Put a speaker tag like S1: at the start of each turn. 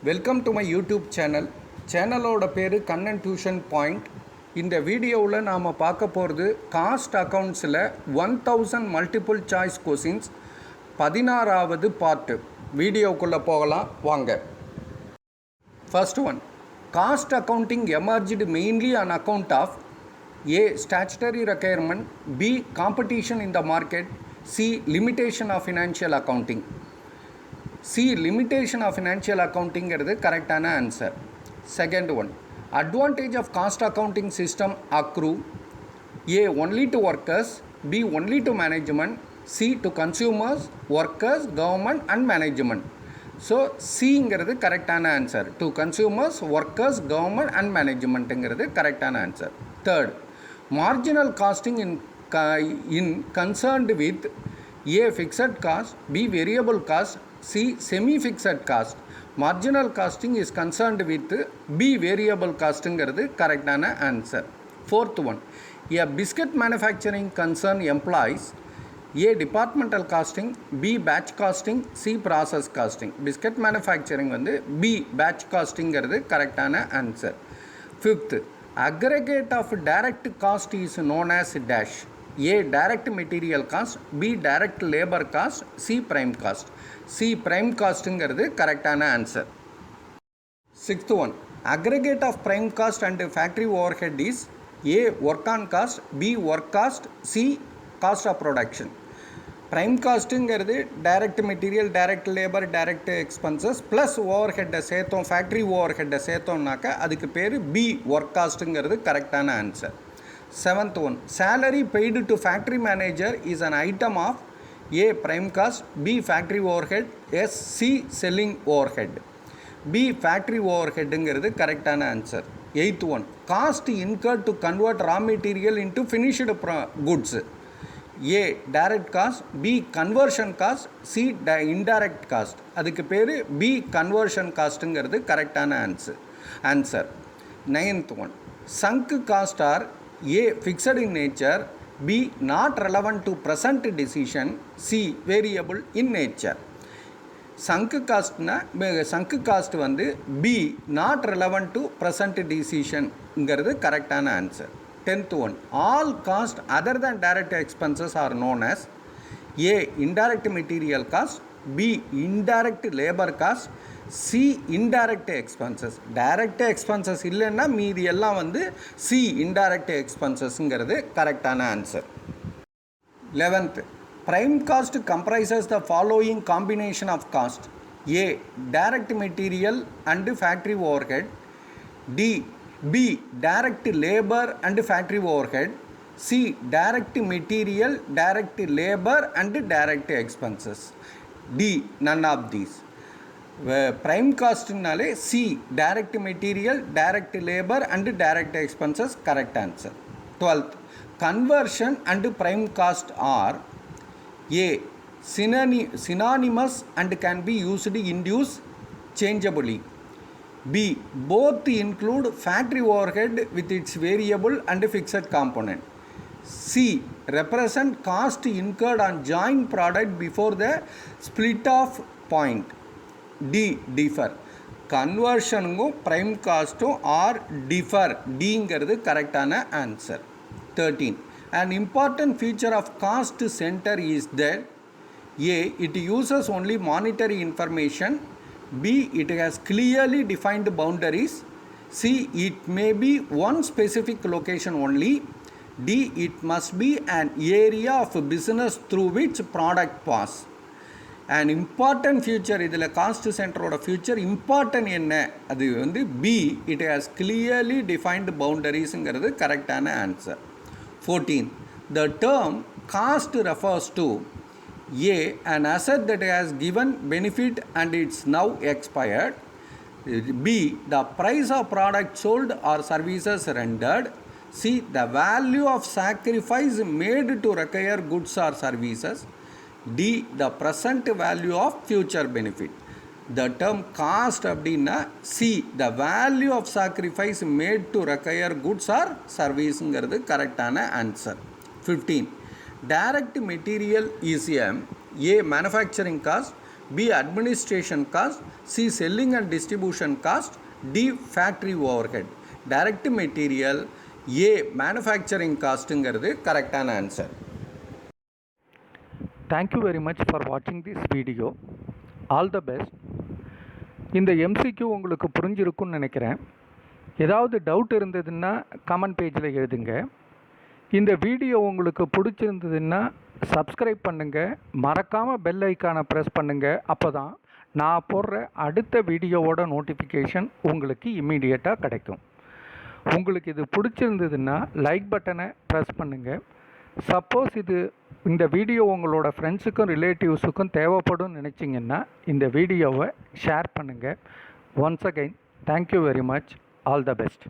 S1: Welcome to my YouTube channel. சேனலோட பேர் Kannan tuition point. இந்த வீடியோவில் நாம் பார்க்க போகிறது காஸ்ட் அக்கௌண்ட்ஸில் 1000 மல்டிபிள் சாய்ஸ் கொஸ்டின்ஸ் 16வது பார்ட்டு. வீடியோக்குள்ளே போகலாம் வாங்க. First one, cost accounting emerged mainly on account of A. Statutory requirement, B. Competition in the market, C. Limitation of financial accounting. C. Limitation of financial accounting is the correct answer. Second one, advantage of cost accounting system accrue A. only to workers, B. only to management, C. to consumers, workers, government and management. So C is the correct answer. To consumers, workers, government and management is the correct answer. Third, marginal costing in concerned with A. fixed cost, B. variable cost, C. semi-fixed cost. Marginal costing is concerned with B. variable costing is the correct answer. Fourth one, a biscuit manufacturing concern employs A. departmental costing, B. batch costing, C. process costing. Biscuit manufacturing வந்து B. batch costing is the correct answer. Fifth, aggregate of direct cost is known as dash. A. direct material cost, B. direct labor cost, C. prime cost. C. prime costing is the correct answer. Sixth one, aggregate of prime cost and factory overhead is A. work on cost, B. work cost, C. cost of production. Prime costing is direct material, direct labor, direct expenses plus overhead சேர்த்தோம், factory overhead சேர்த்தோம்னாக்க அதுக்கு பேர் B. work costing is the correct answer. Seventh one, salary paid to factory manager is an item of A. prime cost, B. factory overhead, C. selling overhead. B. factory overhead is the correct answer. Eighth one, cost incurred to convert raw material into finished goods. A. direct cost, B. conversion cost, C. indirect cost. அதுக்கு பேர் B. conversion costங்கிறது கரெக்டான answer. Ninth one, sunk cost are A. fixed in nature, B. not relevant to present decision, C. variable in nature. sunk cost வந்து B. not relevant to present decisionங்கிறது கரெக்டான answer. 10th one, all costs other than direct expenses are known as A. indirect material cost, B. indirect labor cost, C. indirect expenses. direct expenses இல்லைன்னா மீதி எல்லாம் வந்து C. indirect expenses கரெக்டான answer. 11th, prime cost comprises the following combination of cost: A. direct material and factory overhead, B. direct labor and factory overhead, C. direct material, direct labor and direct expenses, D. none of these. Prime cost நாலே C. direct material, direct labor and direct expenses correct answer. 12th, conversion and prime cost are A. synonymous and can be used interchangeably, B. both include factory overhead with its variable and fixed component, C. represent cost incurred on joint product before the split off point, D. differ. கன்வர்ஷனுங்கும் prime காஸ்ட்டும் are differ, டிங்கிறது கரெக்டான answer. 13, an important feature of cost center is that A. it uses only monetary information, B. it has clearly defined boundaries, C. it may be one specific location only, D. it must be an area of business through which product pass. An important feature இதில் cost சென்டரோட future important என்ன, அது வந்து B. it has clearly defined boundariesங்கிறது கரெக்டான answer. 14, the term cost refers to A. an asset that has given benefit and it's now expired, B. the price of product sold or services rendered, C. the value of sacrifice made to acquire goods or services, D. the present value of future benefit. The term cost அப்படின்னா C. the value of sacrifice made to acquire goods or serviceங்கிறது கரெக்டான answer. 15, direct material is A. manufacturing cost, B. Administration cost. C. Selling and distribution cost. D. Factory overhead. Direct material. A. Manufacturing காஸ்ட்டுங்கிறது கரெக்டான answer.
S2: Thank you very much for watching this video. All the best. இந்த MCQ உங்களுக்கு புரிஞ்சிருக்கும்னு நினைக்கிறேன். ஏதாவது doubt இருந்ததுன்னா comment பேஜில் எழுதுங்க. இந்த வீடியோ உங்களுக்கு பிடிச்சிருந்ததுன்னா சப்ஸ்கிரைப் பண்ணுங்கள், மறக்காமல் பெல் ஐக்கானை ப்ரெஸ் பண்ணுங்கள். அப்போ தான் நான் போடுற அடுத்த வீடியோவோட நோட்டிஃபிகேஷன் உங்களுக்கு இம்மீடியட்டாக கிடைக்கும். உங்களுக்கு இது பிடிச்சிருந்ததுன்னா லைக் பட்டனை ப்ரெஸ் பண்ணுங்கள். சப்போஸ் இந்த வீடியோ உங்களோட ஃப்ரெண்ட்ஸுக்கும் ரிலேட்டிவ்ஸுக்கும் தேவைப்படும் நினச்சிங்கன்னா இந்த வீடியோவை ஷேர் பண்ணுங்கள். Once again thank you very much. All the best.